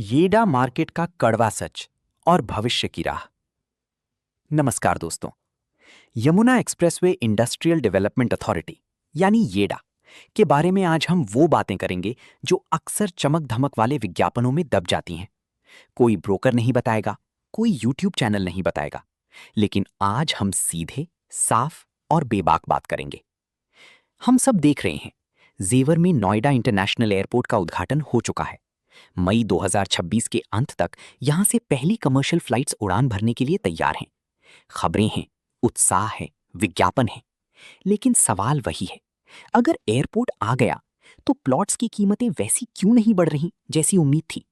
येडा मार्केट का कड़वा सच और भविष्य की राह। नमस्कार दोस्तों। Yamuna expressway industrial development authority यानी येडा के बारे में आज हम वो बातें करेंगे जो अक्सर चमक धमक वाले विज्ञापनों में दब जाती हैं। कोई ब्रोकर नहीं बताएगा, कोई यूट्यूब चैनल नहीं बताएगा, लेकिन आज हम सीधे, साफ और बेबाक बात करेंगे। हम सब देख रहे हैं, जेवर में नोएडा इंटरनेशनल एयरपोर्ट का उद्घाटन हो चुका है। मई 2026 के अंत तक यहां से पहली कमर्शियल फ्लाइट्स उड़ान भरने के लिए तैयार हैं। खबरें हैं, उत्साह है, विज्ञापन है, लेकिन सवाल वही है, अगर एयरपोर्ट आ गया तो प्लॉट्स की कीमतें वैसी क्यों नहीं बढ़ रही जैसी उम्मीद थी?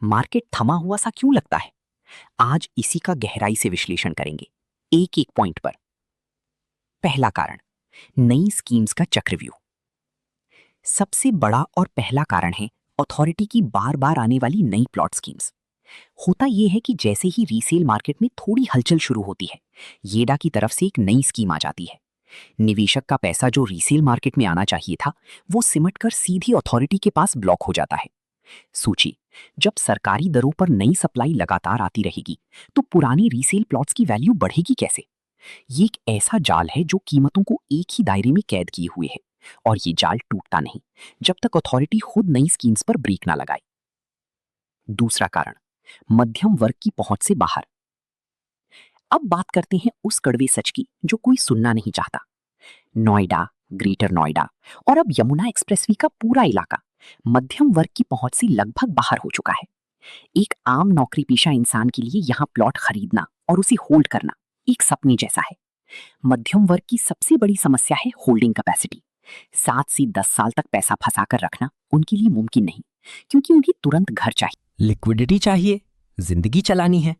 मार्केट थमा हुआ सा क्यों लगता है? आज इसी का गहराई से विश्लेषण करेंगे, एक एक पॉइंट पर। पहला कारण, नई स्कीम्स का चक्रव्यूह। सबसे बड़ा और पहला कारण है अथॉरिटी की बार बार आने वाली नई प्लॉट स्कीम्स। होता यह है कि जैसे ही रीसेल मार्केट में थोड़ी हलचल शुरू होती है, येडा की तरफ से एक नई स्कीम आ जाती है। निवेशक का पैसा जो रीसेल मार्केट में आना चाहिए था, वो सिमट कर सीधी अथॉरिटी के पास ब्लॉक हो जाता है। सूची, जब सरकारी दरों पर नई सप्लाई लगातार आती रहेगी, तो पुरानी रीसेल प्लॉट्स की वैल्यू बढ़ेगी कैसे? ये एक ऐसा जाल है जो कीमतों को एक ही दायरे में कैद किए हुए है, और ये जाल टूटता नहीं जब तक अथॉरिटी खुद नई स्कीम्स पर ब्रेक ना लगाए। दूसरा कारण, मध्यम वर्ग की पहुंच से बाहर। अब बात करते हैं उस कड़वे सच की जो कोई सुनना नहीं चाहता। नोएडा, ग्रेटर नोएडा और अब यमुना एक्सप्रेसवे का पूरा इलाका मध्यम वर्ग की पहुंच से लगभग बाहर हो चुका है। एक आम नौकरी पेशा इंसान के लिए यहाँ प्लॉट खरीदना और उसे होल्ड करना एक सपने जैसा है। मध्यम वर्ग की सबसे बड़ी समस्या है होल्डिंग कैपेसिटी। 7 से 10 साल तक पैसा फंसा कर रखना उनके लिए मुमकिन नहीं, क्योंकि उन्हें तुरंत घर चाहिए, लिक्विडिटी चाहिए, जिंदगी चलानी है।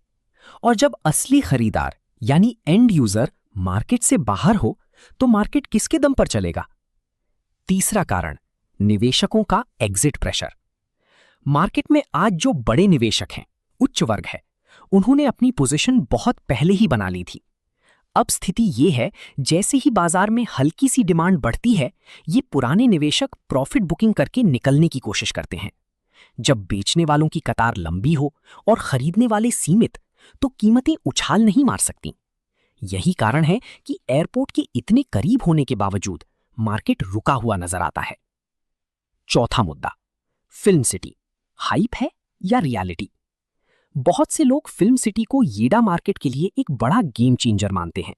और जब असली खरीदार यानी एंड यूजर मार्केट से बाहर हो, तो मार्केट किसके दम पर चलेगा? तीसरा कारण, निवेशकों का एग्जिट प्रेशर। मार्केट में आज जो बड़े निवेशक हैं, उच्च वर्ग है, उन्होंने अपनी पोजीशन बहुत पहले ही बना ली थी। अब स्थिति ये है, जैसे ही बाजार में हल्की सी डिमांड बढ़ती है, ये पुराने निवेशक प्रॉफिट बुकिंग करके निकलने की कोशिश करते हैं। जब बेचने वालों की कतार लंबी हो और खरीदने वाले सीमित, तो कीमतें उछाल नहीं मार सकती। यही कारण है कि एयरपोर्ट के इतने करीब होने के बावजूद मार्केट रुका हुआ नजर आता है। चौथा मुद्दा, फिल्म सिटी, हाइप है या रियलिटी? बहुत से लोग फिल्म सिटी को येडा मार्केट के लिए एक बड़ा गेम चेंजर मानते हैं।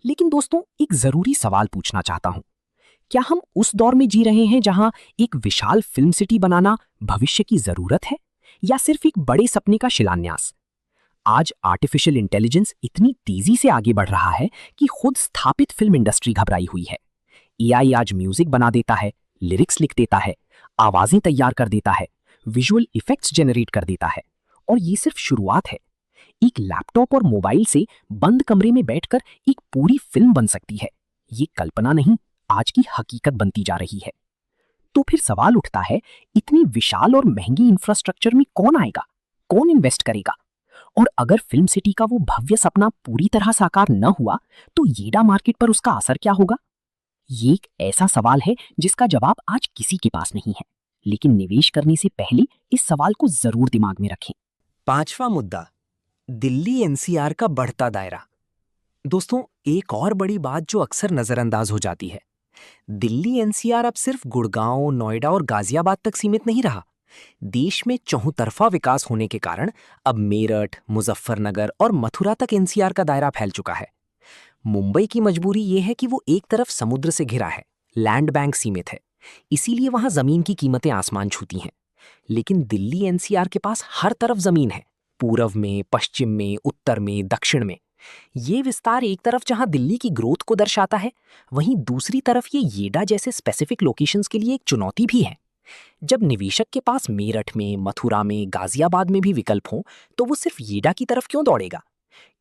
लेकिन दोस्तों, एक जरूरी सवाल पूछना चाहता हूं, क्या हम उस दौर में जी रहे हैं जहां एक विशाल फिल्म सिटी बनाना भविष्य की जरूरत है, या सिर्फ एक बड़े सपने का शिलान्यास? आज आर्टिफिशियल इंटेलिजेंस इतनी तेजी से आगे बढ़ रहा है कि खुद स्थापित फिल्म इंडस्ट्री घबराई हुई है। एआई आज म्यूजिक बना देता है, लिरिक्स लिख देता है, आवाजें तैयार कर देता है, विजुअल इफेक्ट्स जनरेट कर देता है। और ये सिर्फ शुरुआत है। एक लैपटॉप और मोबाइल से बंद कमरे में बैठकर एक पूरी फिल्म बन सकती है। ये कल्पना नहीं, आज की हकीकत बनती जा रही है। तो फिर सवाल उठता है, इतनी विशाल और महंगी इंफ्रास्ट्रक्चर में कौन आएगा, कौन इन्वेस्ट करेगा? और अगर फिल्म सिटी का वो भव्य सपना पूरी तरह साकार न हुआ, तो येडा मार्केट पर उसका असर क्या होगा? ये एक ऐसा सवाल है जिसका जवाब आज किसी के पास नहीं है, लेकिन निवेश करने से पहले इस सवाल को जरूर दिमाग में रखें। पांचवा मुद्दा, दिल्ली एनसीआर का बढ़ता दायरा। दोस्तों, एक और बड़ी बात जो अक्सर नजरअंदाज हो जाती है, दिल्ली एनसीआर अब सिर्फ गुड़गांव, नोएडा और गाजियाबाद तक सीमित नहीं रहा। देश में चौतरफा विकास होने के कारण अब मेरठ, मुजफ्फरनगर और मथुरा तक एनसीआर का दायरा फैल चुका है। मुंबई की मजबूरी यह है कि वो एक तरफ समुद्र से घिरा है, लैंड बैंक सीमित है, इसीलिए वहां जमीन की कीमतें आसमान छूती हैं। लेकिन दिल्ली एनसीआर के पास हर तरफ जमीन है, पूर्व में, पश्चिम में, उत्तर में, दक्षिण में। ये विस्तार एक तरफ जहां दिल्ली की ग्रोथ को दर्शाता है, वहीं दूसरी तरफ ये येडा जैसे स्पेसिफिक लोकेशंस के लिए एक चुनौती भी है। जब निवेशक के पास मेरठ में, मथुरा में, गाजियाबाद में भी विकल्प हों, तो वो सिर्फ येडा की तरफ क्यों दौड़ेगा?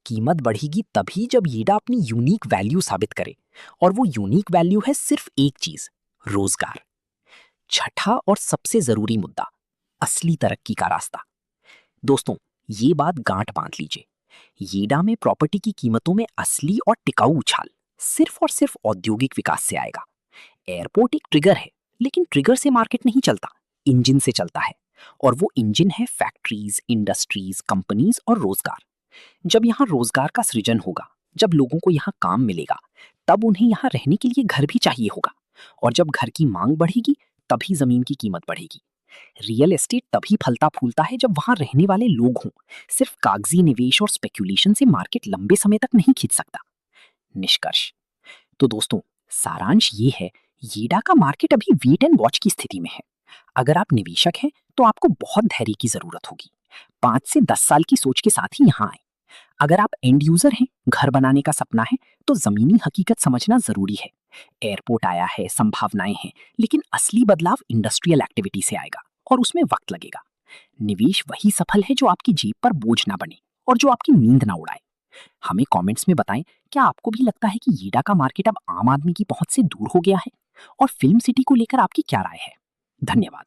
कीमत बढ़ेगी तभी जब येडा अपनी यूनिक वैल्यू साबित करे, और वो यूनिक वैल्यू है सिर्फ एक चीज, रोजगार। छठा और सबसे जरूरी मुद्दा, असली तरक्की का रास्ता। दोस्तों, ये बात गांठ बांध लीजिए, येडा में प्रॉपर्टी की कीमतों में असली और टिकाऊ उछाल सिर्फ और सिर्फ औद्योगिक विकास से आएगा। एयरपोर्ट एक ट्रिगर है, लेकिन ट्रिगर से मार्केट नहीं चलता, इंजन से चलता है। और वो इंजन है फैक्ट्रीज, इंडस्ट्रीज, कंपनीज और रोजगार। जब यहाँ रोजगार का सृजन होगा, जब लोगों को यहाँ काम मिलेगा, तब उन्हें यहाँ रहने के लिए घर भी चाहिए होगा। और जब घर की मांग बढ़ेगी, तभी जमीन की कीमत बढ़ेगी। रियल एस्टेट तभी फलता फूलता है जब वहां रहने वाले लोग हों। सिर्फ कागजी निवेश और स्पेक्यूलेशन से मार्केट लंबे समय तक नहीं खींच सकता। निष्कर्ष। तो दोस्तों, सारांश ये है, येडा का मार्केट अभी वेट एंड वॉच की स्थिति में है। अगर आप निवेशक हैं तो आपको बहुत धैर्य की जरूरत होगी। 5 से 10 साल की सोच के साथ ही यहाँ आए। अगर आप एंड यूजर हैं, घर बनाने का सपना है, तो जमीनी हकीकत समझना जरूरी है। एयरपोर्ट आया है, संभावनाएं हैं, लेकिन असली बदलाव इंडस्ट्रियल एक्टिविटी से आएगा और उसमें वक्त लगेगा। निवेश वही सफल है जो आपकी जेब पर बोझ ना बने और जो आपकी नींद ना उड़ाए। हमें कमेंट्स में बताएं, क्या आपको भी लगता है कि येडा का मार्केट अब आम आदमी की पहुंच से दूर हो गया है? और फिल्म सिटी को लेकर आपकी क्या राय है? धन्यवाद।